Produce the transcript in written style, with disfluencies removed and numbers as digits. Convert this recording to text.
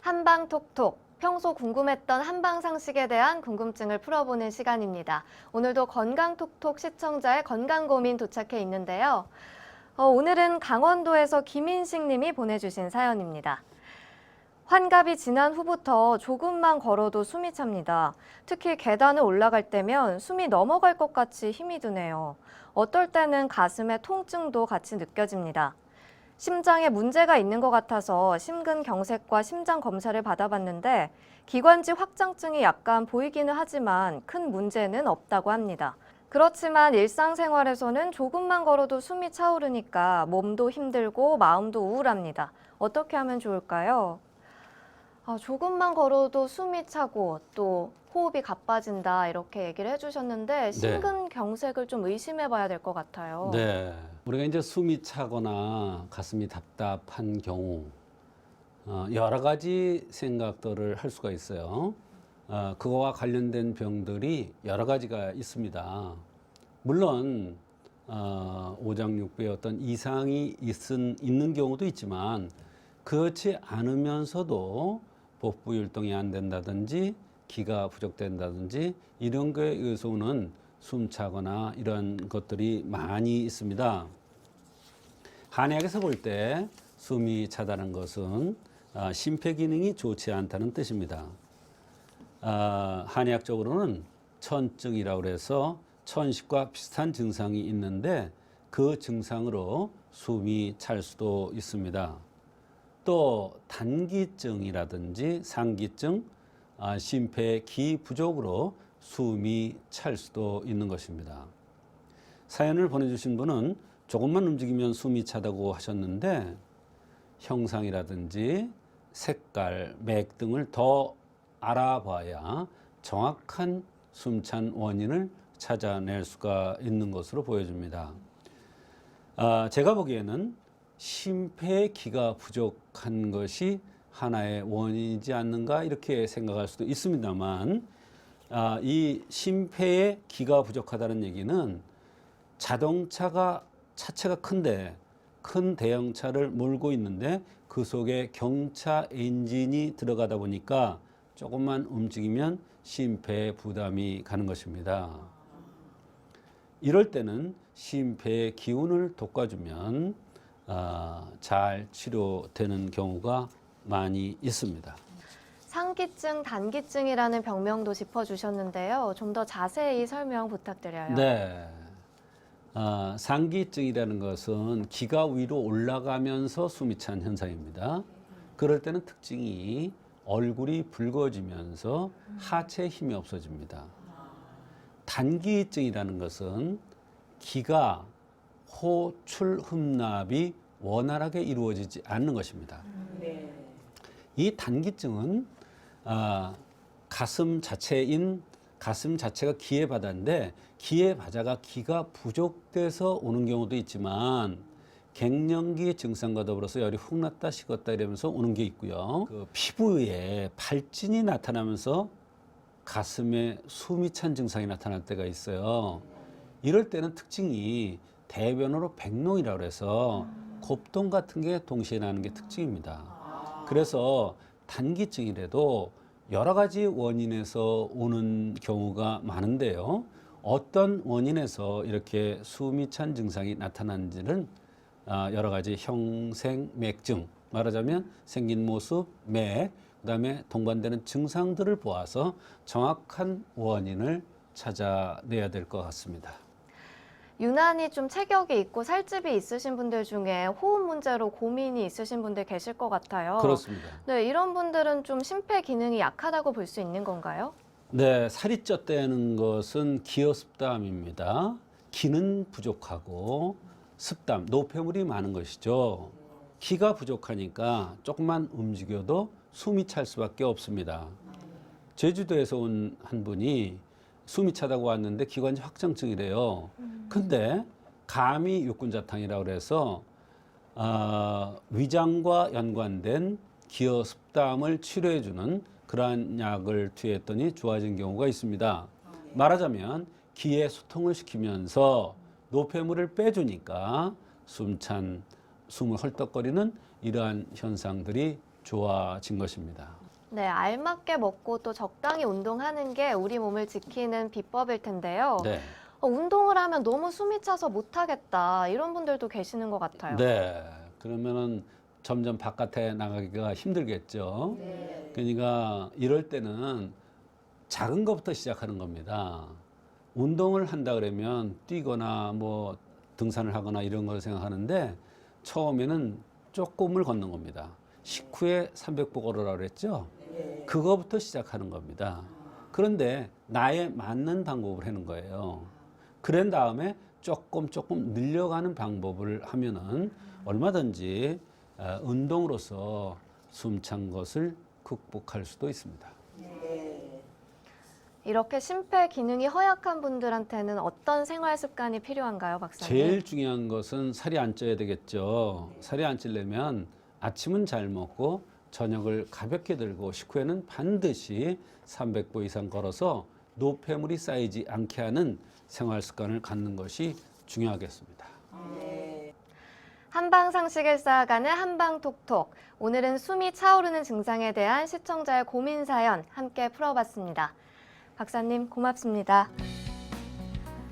한방톡톡. 평소 궁금했던 한방 상식에 대한 궁금증을 풀어보는 시간입니다. 오늘도 건강톡톡 시청자의 건강 고민 도착해 있는데요. 오늘은 강원도에서 김인식 님이 보내주신 사연입니다. 환갑이 지난 후부터 조금만 걸어도 숨이 찹니다. 특히 계단을 올라갈 때면 숨이 넘어갈 것 같이 힘이 드네요. 어떨 때는 가슴에 통증도 같이 느껴집니다. 심장에 문제가 있는 것 같아서 심근경색과 심장 검사를 받아봤는데 기관지 확장증이 약간 보이기는 하지만 큰 문제는 없다고 합니다. 그렇지만 일상생활에서는 조금만 걸어도 숨이 차오르니까 몸도 힘들고 마음도 우울합니다. 어떻게 하면 좋을까요? 조금만 걸어도 숨이 차고 또 호흡이 가빠진다 이렇게 얘기를 해주셨는데 심근경색을 좀 의심해 봐야 될 것 같아요. 네. 우리가 이제 숨이 차거나 가슴이 답답한 경우 여러 가지 생각들을 할 수가 있어요. 그거와 관련된 병들이 여러 가지가 있습니다. 물론 오장육부에 어떤 이상이 있는 경우도 있지만 그렇지 않으면서도 복부 율동이 안 된다든지 기가 부족된다든지 이런 거에 의해서 오는 숨차거나 이런 것들이 많이 있습니다. 한의학에서 볼 때 숨이 차다는 것은 심폐 기능이 좋지 않다는 뜻입니다. 한의학적으로는 천증이라고 해서 천식과 비슷한 증상이 있는데 그 증상으로 숨이 찰 수도 있습니다. 또 단기증이라든지 상기증, 심폐 기 부족으로 숨이 찰 수도 있는 것입니다. 사연을 보내주신 분은 조금만 움직이면 숨이 차다고 하셨는데 형상이라든지 색깔, 맥 등을 더 알아봐야 정확한 숨찬 원인을 찾아낼 수가 있는 것으로 보여집니다. 제가 보기에는 심폐기가 부족한 것이 하나의 원인이지 않는가 이렇게 생각할 수도 있습니다만 이 심폐의 기가 부족하다는 얘기는 자동차가 차체가 큰데 큰 대형차를 몰고 있는데 그 속에 경차 엔진이 들어가다 보니까 조금만 움직이면 심폐에 부담이 가는 것입니다. 이럴 때는 심폐의 기운을 돋궈주면 잘 치료되는 경우가 많이 있습니다. 상기증, 단기증이라는 병명도 짚어주셨는데요. 좀 더 자세히 설명 부탁드려요. 네. 상기증이라는 것은 기가 위로 올라가면서 숨이 찬 현상입니다. 그럴 때는 특징이 얼굴이 붉어지면서 하체에 힘이 없어집니다. 단기증이라는 것은 기가 호출 흡납이 원활하게 이루어지지 않는 것입니다. 이 단기증은 가슴 자체가 기의 바다인데 기의 바다가 기가 부족돼서 오는 경우도 있지만 갱년기 증상과 더불어서 열이 훅 났다 식었다 이러면서 오는 게 있고요. 그 피부에 발진이 나타나면서 가슴에 숨이 찬 증상이 나타날 때가 있어요. 이럴 때는 특징이 대변으로 백농이라고 해서 곱동 같은 게 동시에 나는 게 특징입니다. 그래서 단기증이라도 여러 가지 원인에서 오는 경우가 많은데요. 어떤 원인에서 이렇게 숨이 찬 증상이 나타나는지는 여러 가지 형생, 맥증, 말하자면 생긴 모습, 맥, 그다음에 동반되는 증상들을 보아서 정확한 원인을 찾아내야 될 것 같습니다. 유난히 좀 체격이 있고 살집이 있으신 분들 중에 호흡 문제로 고민이 있으신 분들 계실 것 같아요. 그렇습니다. 네, 이런 분들은 좀 심폐 기능이 약하다고 볼 수 있는 건가요? 네, 살이 쪘다는 것은 기어습담입니다. 기는 부족하고 습담, 노폐물이 많은 것이죠. 기가 부족하니까 조금만 움직여도 숨이 찰 수밖에 없습니다. 제주도에서 온 한 분이 숨이 차다고 왔는데 기관지 확장증이래요. 근데 감이 육군자탕이라고 그래서 위장과 연관된 기어습담을 치료해주는 그러한 약을 투여했더니 좋아진 경우가 있습니다. 말하자면 기의 소통을 시키면서 노폐물을 빼주니까 숨을 헐떡거리는 이러한 현상들이 좋아진 것입니다. 네, 알맞게 먹고 또 적당히 운동하는 게 우리 몸을 지키는 비법일 텐데요. 네. 운동을 하면 너무 숨이 차서 못하겠다 이런 분들도 계시는 것 같아요. 네. 그러면은 점점 바깥에 나가기가 힘들겠죠. 그러니까 이럴 때는 작은 것부터 시작하는 겁니다. 운동을 한다 그러면 뛰거나 뭐 등산을 하거나 이런 걸 생각하는데 처음에는 조금을 걷는 겁니다. 식후에 300보 걸으라고 그랬죠. 그거부터 시작하는 겁니다. 그런데 나에 맞는 방법을 하는 거예요. 그런 다음에 조금 늘려가는 방법을 하면은 얼마든지 운동으로서 숨찬 것을 극복할 수도 있습니다. 이렇게 심폐 기능이 허약한 분들한테는 어떤 생활 습관이 필요한가요, 박사님? 제일 중요한 것은 살이 안 쪄야 되겠죠. 살이 안 찌려면 아침은 잘 먹고 저녁을 가볍게 들고 식후에는 반드시 300보 이상 걸어서 노폐물이 쌓이지 않게 하는 생활 습관을 갖는 것이 중요하겠습니다. 한방 상식을 쌓아가는 한방톡톡. 오늘은 숨이 차오르는 증상에 대한 시청자의 고민 사연 함께 풀어봤습니다. 박사님 고맙습니다.